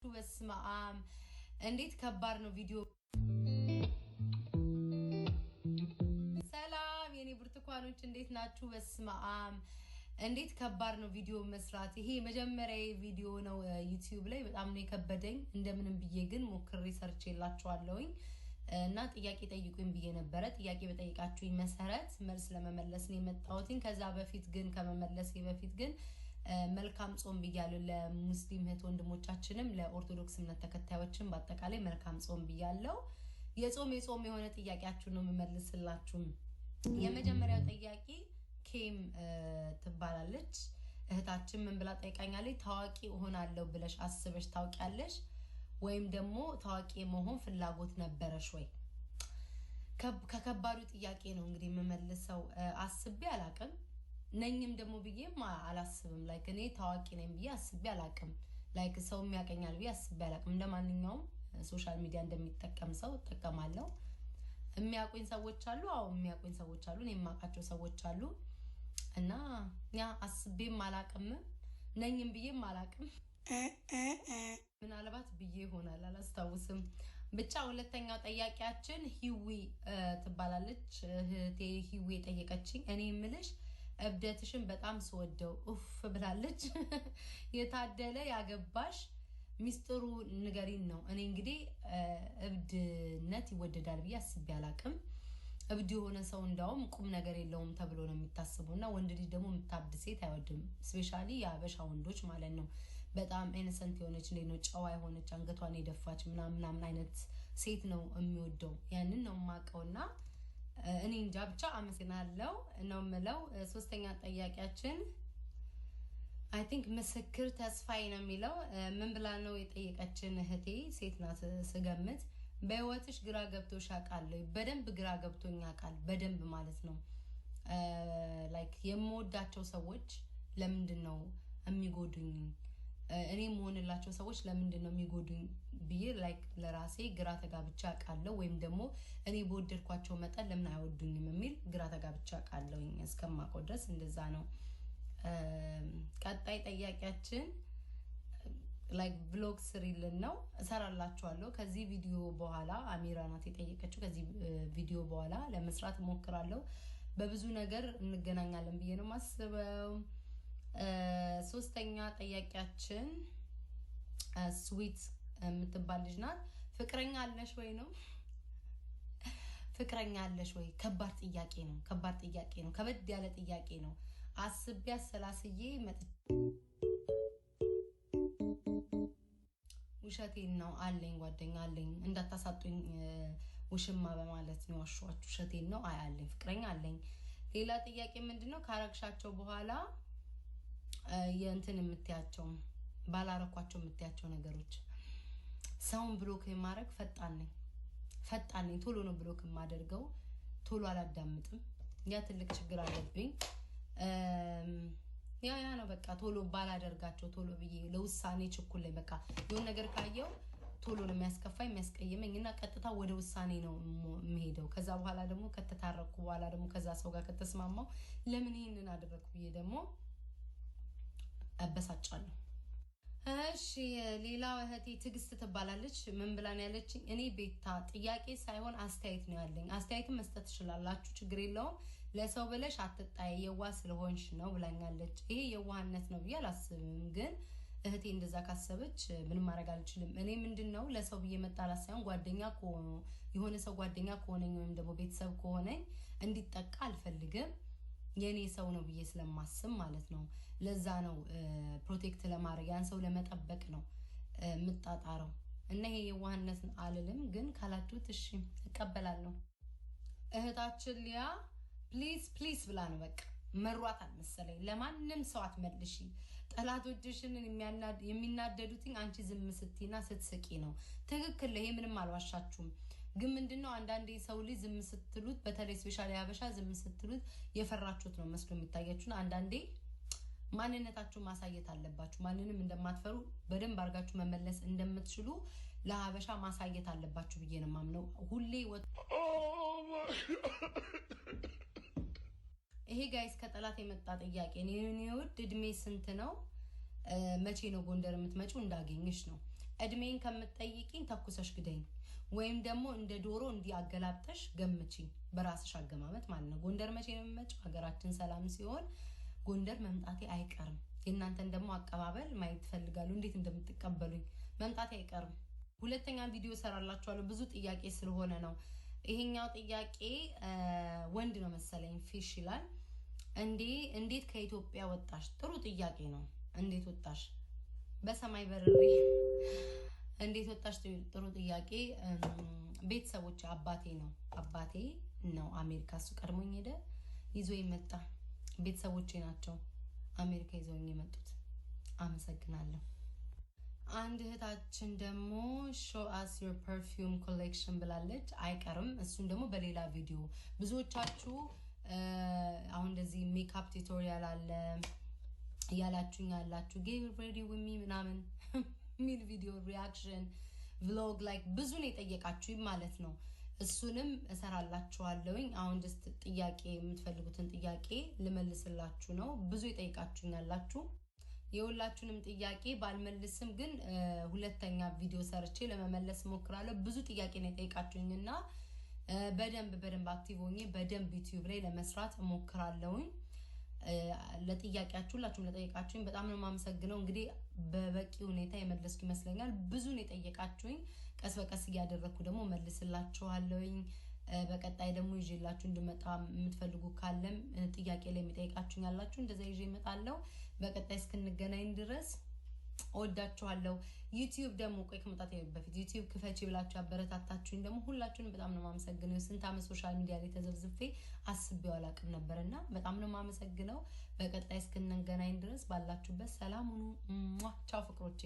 በስመ አብ እንዴት ከባድ ነው ቪዲዮ ሰላም የኔ ብርቱካኖች እንዴት ናችሁ በስመ አብ እንዴት ከባድ ነው ቪዲዮ መስራት ይሄ መጀመሪያ ቪዲዮ ነው ዩቲዩብ ላይ በጣም ነው የከበደኝ እንደምንም ብዬ ግን ሞክሬ ሰርቼላችኋለሁኝ እና ጥያቄ ጠይቁኝ ብዬ ነበር ጥያቄ በጠይቃችሁኝ መሰረት መልስ ለመመለስ ነው የመጣሁት ከዛ በፊት ግን ከመመለስ በፊት ግን መልካም ጾም ብያለሁ ለሙስሊም እህት ወንድሞቻችንም ለኦርቶዶክስ እምነት ተከታዮችም በአጠቃላይ መልካም ጾም ብያለሁ የጾም የሆነ ጥያቄያችሁን ነው መመልስላችሁ የመጀመሪያው ጥያቄ ኬም ትባላለች እህታችን ምን ብላ ጠይቃኛለች ታዋቂ ሆናለሁ ብለሽ አስበሽ ታውቂያለሽ ወይም ደግሞ ታዋቂ መሆን ፍላጎት ነበረሽ ወይ ከከባዱ ጥያቄ ነው እንግዲህ መመልሰው አስቤ አላቅም ነኝም ደግሞ ብዬም አላስብም ላይክ እኔ ታዋቂ ነኝ ብዬ አስቤ አላቅም ላይክ ሰው የሚያቀኛል ብዬ አስቤ አላቅም እንደማንኛውም ሶሻል ሚዲያ እንደሚጠቀም ሰው ተጠቀማለሁ የሚያቆኝ ሰዎች አሉ አው የሚያቆኝ ሰዎች አሉ እኔ የማቃቸው ሰዎች አሉ እና ያ አስቤም አላቅም ነኝም ብዬም አላቅም ምናልባት ብዬ ይሆናል አላስታውስም ብቻ ሁለተኛው ጥያቄያችን ሂዊ ትባላለች እህቴ ሂዊ ጠየቀችኝ እኔ ምልሽ እብደትሽን በጣም ስወደው ኡፍ ብላለች የታደለ ያገባሽ ሚስጥሩ ንገሪን ነው እኔ እንግዲህ እብድነት ይወደዳል ብዬ አስቤ አላቅም እብድ የሆነ ሰው እንዳውም ቁም ነገር የለውም ተብሎ ነው የሚታሰበውና ወንድ ልጅ ደግሞ የምታብድ ሴት አይወድም ስፔሻሊ ያበሻ ወንዶች ማለት ነው በጣም ኢነሰንት የሆነች ነው ጨዋ የሆነች አንገቷን የደፋች ምናምን አይነት ሴት ነው የሚወደው ያንን ነው ማቀውና እኔ እንጃ ብቻ አመሰግናለሁ ነው ምለው ሶስተኛ ጥያቄያችን I think ምስክር ተስፋዬ ነው የሚለው ምን ብላ ነው የጠየቀችን እህቴ ሴት ናት ስገምት በህይወትሽ ግራ ገብቶሽ ያቃል በደንብ ግራ ገብቶኝ ያቃል በደንብ ማለት ነው ላይክ የምወዳቸው ሰዎች ለምንድን ነው የሚጎዱኝ እኔ መሆንላቸው ሰዎች ለምንድን ነው የሚጎዱኝ ብዬ ላይክ ለራሴ ግራ ተጋብቻ ያቃለው ወይም ደግሞ እኔ በወደድኳቸው መጠን ለምን አይወዱኝም የሚል ግራ ተጋብቻ ያቃለውኝ እስከማቆ ድረስ እንደዛ ነው ቀጣይ ጥያቄያችን ላይክ ብሎግ ስሪልን ነው እሰራላችኋለሁ ከዚህ ቪዲዮ በኋላ አሚራ ናት የጠየቀችው ከዚህ ቪዲዮ በኋላ ለመስራት ሞክራለሁ በብዙ ነገር እንገናኛለን ብዬ ነው ማስበው ሶስተኛ ጥያቄያችን ስዊት የምትባል ልጅ ናት ፍቅረኛ አለሽ ወይ ነው ፍቅረኛ አለሽ ወይ ከባድ ጥያቄ ነው ከበድ ያለ ጥያቄ ነው አስቤ አሰላስዬ ውሸቴን ነው አለኝ ጓደኛ አለኝ እንዳታሳጡኝ ውሽማ በማለት ነው ዋሽዋችሁ ውሸቴን ነው አያለኝ ፍቅረኛ አለኝ ሌላ ጥያቄ ምንድነው ካረክሻቸው በኋላ የእንትን የምትያቸው ባላረኳቸው የምትያቸው ነገሮች ሰውን ብሎክ የማረግ ፈጣን ነኝ ቶሎ ነው ብሎክ የማደርገው ቶሎ አላዳምጥም ያ ትልቅ ችግር አለብኝ ያ ነው በቃ ቶሎ ባላደርጋቸው ቶሎ ብዬ ለውሳኔ ችኩል ላይ በቃ የሆነ ነገር ካየው ቶሎ ነው የሚያስቀየመኝና ቀጥታ ወደ ውሳኔ ነው መሄደው ከዛ በኋላ ደግሞ ከተታረኩ በኋላ ደግሞ ከዛ ሰው ጋር ከተስማማው ለምን ይሄንን አደረኩ ብዬ ደግሞ አበሳጫለሁ እሺ ሌላው እህቴ ትግስት ትባላለች ምን ብላን ያለችኝ እኔ ቤታ ጥያቄ ሳይሆን አስተያየት ነው ያለኝ አስተያየት መስጠት ይችላልላችሁ ችግር የለውም ለሰው ብለሽ አትጣይ የዋ ስለሆንሽ ነው ብላኛለች ይሄ የዋህነት ነው ብዬ አላስብም ግን እህቴ እንደዛ ካሰበች ምን ማድረግ አልችልም እኔ ምንድነው ለሰው ብዬ መጣላት ሳይሆን ጓደኛ ከሆነ የሆነ ሰው ጓደኛ ከሆነኝ ወይም ደግሞ ቤተሰብ ከሆነኝ እንዲጠቃ አልፈልግም የኔ ሰው ነው ብዬ ስለማስብ ማለት ነው ለዛ ነው ፕሮቴክት ለማድረግ ያን ሰው ለመጠበቅ ነው ምጣጣረው እና ይሄ የዋህነትን አልልም ግን ካላችሁት እሺ ተቀበላለሁ እህታችን ሊያ ፕሊዝ ብላ ነው በቃ መሯታል መሰለኝ ለማንንም ሰው አትመልሺ ጠላቶችሽን የሚናደዱትኝ አንቺ ዝም ስትይና ስትስቂ ነው ትክክል ይሄ ምንም አልዋሻችሁም ግን ምንድነው አንዳንዴ ሰው ልጅ ዝም ስትሉት በተለይ ስፔሻሊ ያበሻ ዝም ስትሉት የፈራችሁት ነው መስሎ የሚታያችሁና አንዳንዴ ማንነታችሁ ማሳየት አለባችሁ ማንንም እንደማትፈሩ በደንብ አርጋችሁ መመለስ እንደምትችሉ ለሀበሻ ማሳየት አለባችሁ ብዬ ነው ማምነው ሁሌ ይሄ ጋይስ ከጠላት የመጣ ጥያቄ ነው እኔ ውድ እድሜ ስንት ነው መቼ ነው ጎንደር የምትመጪው እንዳገኝሽ ነው እድሜን ከምትጠይቂኝ ተኩሰሽ ግደኝ ወይም ደግሞ እንደ ዶሮ እንዲያገላብጠሽ ገምቺ በራስሽ አገማመት ማለት ነው ጎንደር መቼ ነው የምመጪው ሀገራችን ሰላም ሲሆን ጎንደር መምጣቴ አይቀርም የእናንተን ደግሞ አቀባበል ማየት ፈልጋለሁ እንዴት እንደምትቀበሉኝ መምጣቴ አይቀርም ሁለተኛ ቪዲዮ ሰራላችኋለሁ ብዙ ጥያቄ ስለሆነ ነው ይሄኛው ጥያቄ ወንድ ነው መሰለኝ ፊሽ ይላል እንዴት ከኢትዮጵያ ወጣሽ ጥሩ ጥያቄ ነው እንዴት ወጣሽ በሰማይ በርሬ እንዴት ወጣሽ ጥሩ ጥያቄ ቤተሰቦች አባቴ ነው አሜሪካ እሱ ቀድሞኝ ሄደ ይዞ ይመጣ ቤተሰቦቼ ናቸው አሜሪካ ይዘውኝ የመጡት አመሰግናለሁ አንድ እህታችን ደግሞ show us your perfume collection ብላለች አይቀርም እሱን ደግሞ በሌላ ቪዲዮ ብዙዎቻችሁ አሁን እንደዚህ ሜካፕ ቱቶሪያል አለ ያላችሁ get ready with me ምናምን ሚል ቪዲዮ ሪአክሽን vlog like ብዙ ነው የጠየቃችሁኝ ማለት ነው እሱንም እሰራላችኋለሁኝ አሁን just ጥያቄ የምትፈልጉትን ጥያቄ ልመልስላችሁ ነው ብዙ ይጠይቃችሁኝ ያላችሁ የሁላችሁንም ጥያቄ ባልመልስም ግን ሁለተኛ ቪዲዮ ሰርቼ ለመመለስ ሞክራለሁ ብዙ ጥያቄ ነው የጠይቃችሁኝና በደንብ አክቲቭ ሆኜ በደንብ ዩቲዩብ ላይ ለመስራት ሞክራለሁኝ ለጥያቄያችሁ ሁላችሁም ለጠይቃችሁኝ በጣም ነው ማመሰግነው እንግዲህ በበቂ ሁኔታ የመለስኩ ይመስለኛል ብዙ ነው የጠየቃችሁኝ ቀስ በቀስ ያደረኩ ደግሞ መልስላችኋለሁኝ በቀጣይ ደግሞ ይዤላችሁ እንድመጣ የምትፈልጉ ካለም ጥያቄ ላይ የሚጠይቃችሁኝ ያላችሁ እንደዛ ይዤ እመጣለሁ በቀጣይ እስክንገናኝ ድረስ ወዳችኋለሁ ዩቲዩብ ደግሞ ቆይ ከመጣቴ በፊት ዩቲዩብ ክፈቺ ብላችሁ አበረታታችሁኝ ደግሞ ሁላችሁንም በጣም ነው ማመሰግነው ስንት አመት ሶሻል ሚዲያ ላይ ተዘብዝፌ አስቤው አላቅም ነበርና በጣም ነው ማመሰግነው በቀጣይ እስክንገናኝ ድረስ ባላችሁበት ሰላም ሁኑ ቻው ፍቅሮቼ